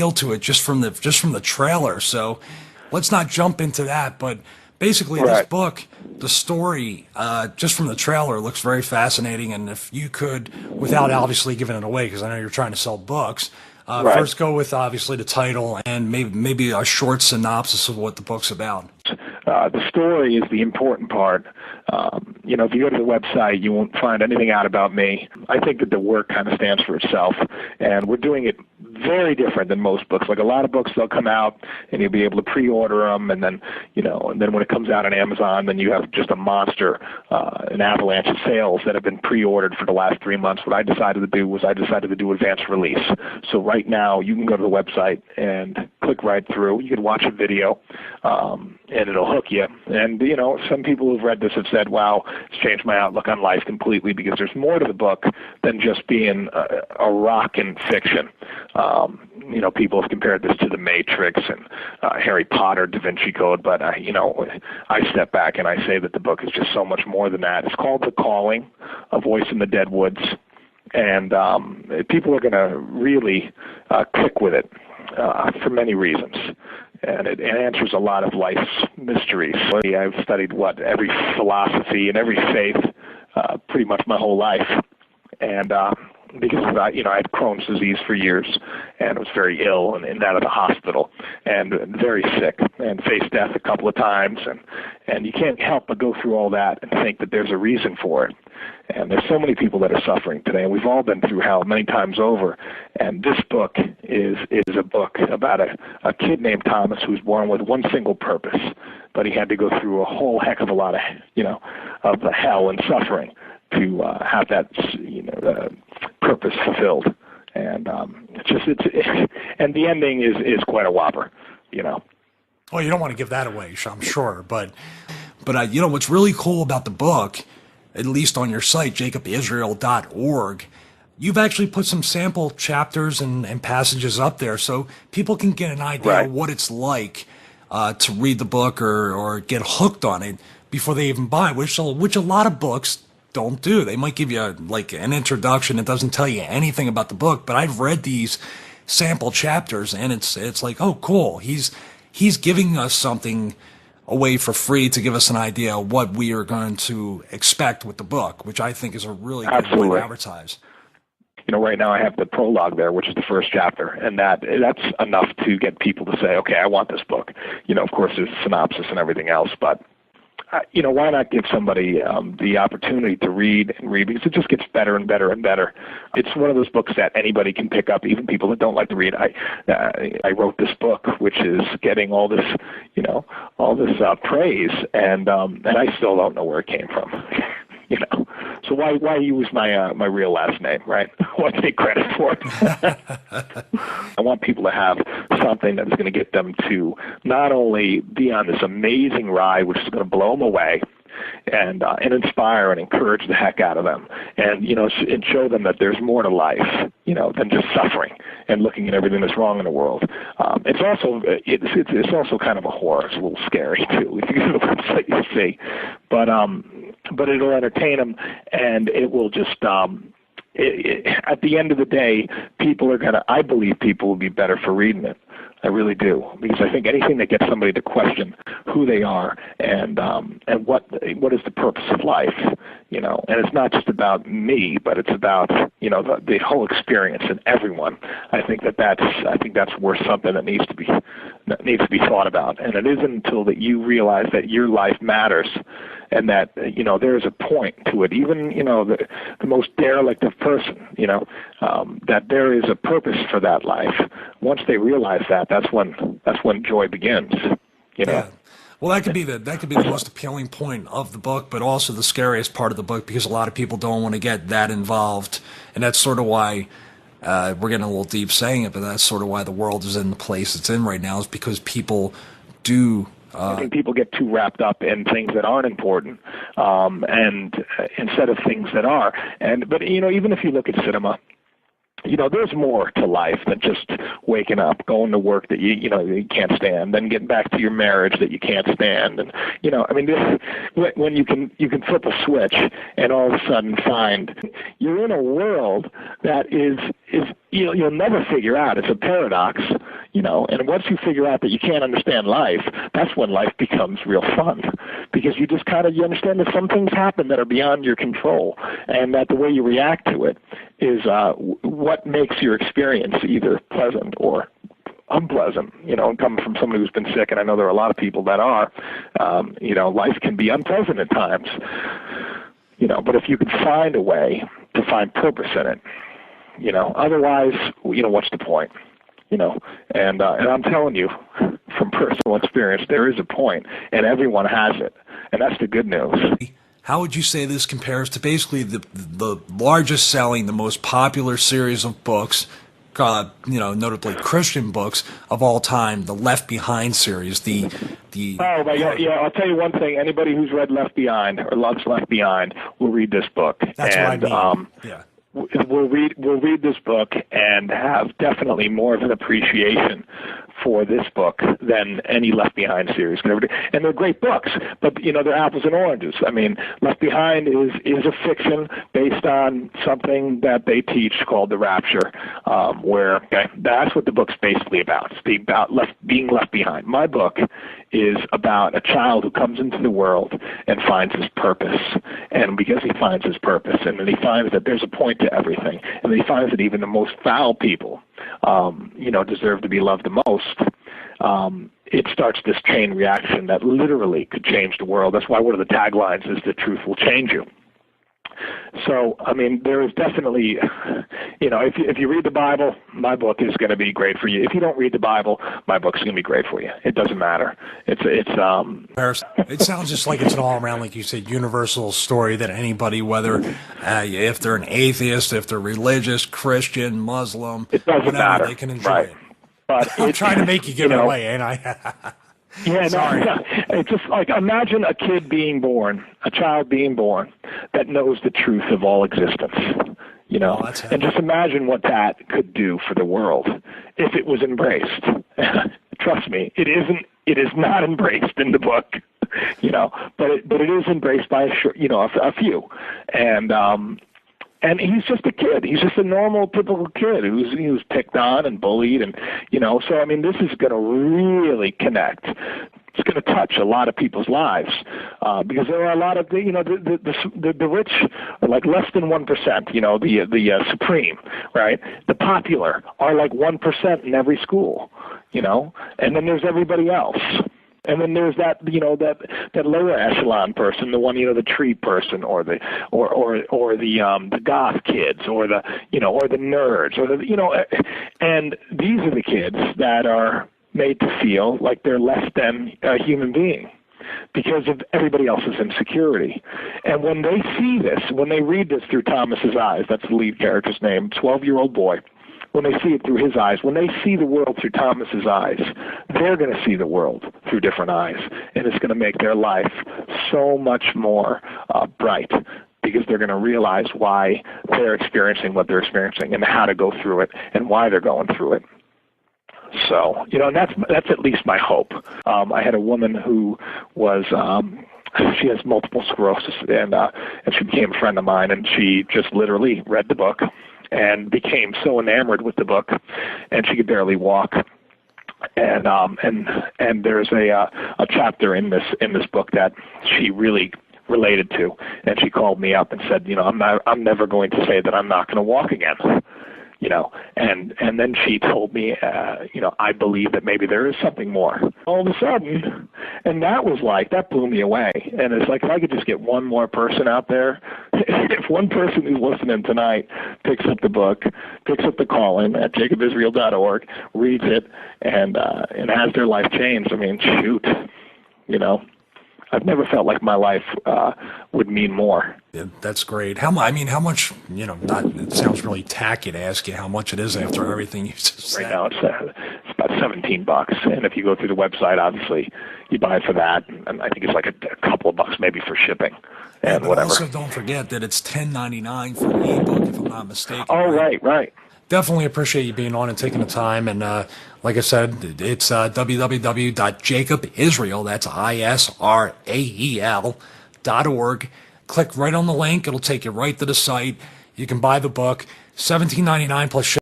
feel to it just from the trailer. So let's not jump into that. But basically, this Right. book, the story, just from the trailer, looks very fascinating. And if you could, without obviously giving it away, because I know you're trying to sell books, Right. first go with obviously the title and maybe a short synopsis of what the book's about. The story is the important part. If you go to the website, you won't find anything out about me. I think that the work kind of stands for itself, and we're doing it very different than most books. Like a lot of books, they'll come out, and you'll be able to pre-order them, and then when it comes out on Amazon, then you have just a monster, an avalanche of sales that have been pre-ordered for the last 3 months. What I decided to do was I decided to do advanced release. So right now, you can go to the website and click right through. You can watch a video, and it'll hook you. And, some people who've read this have said, wow, it's changed my outlook on life completely, because there's more to the book than just being a rock in fiction. People have compared this to The Matrix and Harry Potter, Da Vinci Code, but, I step back and I say that the book is just so much more than that. It's called The Calling, A Voice in the Dead Woods, and people are going to really click with it for many reasons. And it answers a lot of life's mysteries. I've studied every philosophy and every faith pretty much my whole life, and because I had Crohn's disease for years, and was very ill and out of the hospital, and very sick, and faced death a couple of times, and you can't help but go through all that and think that there's a reason for it. And there's so many people that are suffering today, and we've all been through hell many times over. And this book is a book about a kid named Thomas who was born with one single purpose, but he had to go through a whole heck of a lot of the hell and suffering to have that purpose fulfilled. And and the ending is quite a whopper. Well, you don't want to give that away, I'm sure, but what's really cool about the book, at least on your site, jacobisrael.org, you've actually put some sample chapters and passages up there so people can get an idea Right. of what it's like to read the book or get hooked on it before they even buy it, which a lot of books don't do. They might give you like an introduction. It doesn't tell you anything about the book, but I've read these sample chapters and it's like, oh, cool. He's giving us something away for free to give us an idea of what we are going to expect with the book, which I think is a really good way to Absolutely. advertise. Right now I have the prologue there, which is the first chapter, and that's enough to get people to say, okay, I want this book. Of course, there's a synopsis and everything else, but why not give somebody the opportunity to read and read, because it just gets better and better and better. It's one of those books that anybody can pick up, even people that don't like to read. I wrote this book, which is getting all this praise, and I still don't know where it came from. So why use my real last name, right? Why take credit for it? I want people to have something that's going to get them to not only be on this amazing ride, which is going to blow them away, and inspire and encourage the heck out of them, and and show them that there's more to life, than just suffering and looking at everything that's wrong in the world. It's also kind of a horror. It's a little scary too. If you go to the website, you'll see, but it'll entertain them, and it will just. At the end of the day, I believe people will be better for reading it. I really do, because I think anything that gets somebody to question who they are and what is the purpose of life, and it's not just about me, but it's about the whole experience and everyone. I think that's worth something that needs to be thought about, and it isn't until that you realize that your life matters, and that there is a point to it. Even the most derelict of person, that there is a purpose for that life. Once they realize that, that's when joy begins. Yeah. Well, that could be the most appealing point of the book, but also the scariest part of the book, because a lot of people don't want to get that involved, and that's sort of why we're getting a little deep saying it, but that's sort of why the world is in the place it's in right now, is because people do. I think people get too wrapped up in things that aren't important, and instead of things that are. But even if you look at cinema, there's more to life than just waking up, going to work that you can't stand, then getting back to your marriage that you can't stand, and when you can flip a switch and all of a sudden find you're in a world that is you'll never figure out. It's a paradox, and once you figure out that you can't understand life, that's when life becomes real fun, because you just you understand that some things happen that are beyond your control, and that the way you react to it is what makes your experience either pleasant or unpleasant. Coming from somebody who's been sick, and I know there are a lot of people that are, life can be unpleasant at times, but if you can find a way to find purpose in it, otherwise, what's the point? And I'm telling you from personal experience, there is a point, and everyone has it, and that's the good news. How would you say this compares to basically the largest selling, the most popular series of books, notably Christian books of all time, the Left Behind series, the Oh, but yeah, I'll tell you one thing. Anybody who's read Left Behind or loves Left Behind will read this book. That's and, what I mean. Yeah. We'll read this book and have definitely more of an appreciation for this book than any Left Behind series can ever do. And they're great books, but they're apples and oranges. I mean, Left Behind is a fiction based on something that they teach called the Rapture, where that's what the book's basically about. It's about being left behind. My book is about a child who comes into the world and finds his purpose. And because he finds his purpose, and then he finds that there's a point to everything, and then he finds that even the most foul people, deserve to be loved the most, it starts this chain reaction that literally could change the world. That's why one of the taglines is "The truth will change you." So, I mean, there is definitely, if you read the Bible, my book is going to be great for you. If you don't read the Bible, my book's going to be great for you. It doesn't matter. It sounds just like it's an all-around, like you said, universal story that anybody, whether if they're an atheist, if they're religious, Christian, Muslim, it doesn't whatever, matter. they can enjoy right. it. But I'm trying to make you give it away, ain't I? Yeah, Sorry. no, it's just like, imagine a kid being born, a child being born that knows the truth of all existence, and just imagine what that could do for the world if it was embraced. Trust me, it is not embraced in the book, but it is embraced by a few. And he's just a kid. He's just a normal, typical kid who's picked on and bullied, and So I mean, this is going to really connect. It's going to touch a lot of people's lives because there are a lot of the rich are like less than 1%. The supreme, right? The popular are like 1% in every school. And then there's everybody else. And then there's that that lower echelon person, the one the tree person, or the goth kids, or the or the nerds, or and these are the kids that are made to feel like they're less than a human being because of everybody else's insecurity. And when they see this, when they read this through Thomas's eyes, that's the lead character's name, 12-year-old boy. When they see it through his eyes, when they see the world through Thomas's eyes, they're going to see the world through different eyes, and it's going to make their life so much more bright, because they're going to realize why they're experiencing what they're experiencing and how to go through it and why they're going through it. So, and that's at least my hope. I had a woman who was she has multiple sclerosis, and she became a friend of mine, and she just literally read the book and became so enamored with the book, and she could barely walk. And there's a chapter in this book that she really related to, and she called me up and said, I'm never going to say that I'm not going to walk again. And then she told me, I believe that maybe there is something more. All of a sudden, and that blew me away. And it's like, if I could just get one more person out there, if one person who's listening tonight picks up the book, picks up the call-in at jacobisrael.org, reads it, and has their life changed, I mean, shoot, I've never felt like my life would mean more. Yeah, that's great. How much, it sounds really tacky to ask you how much it is after everything you just said. Right now it's about $17, and if you go through the website, obviously you buy it for that, and I think it's like a couple of bucks maybe for shipping and but whatever. Also, don't forget that it's $10.99 for an ebook, if I'm not mistaken. Oh, right. Definitely appreciate you being on and taking the time. And like I said, it's www.jacobisrael, that's ISRAEL.org. Click right on the link. It'll take you right to the site. You can buy the book, $17.99 plus shipping.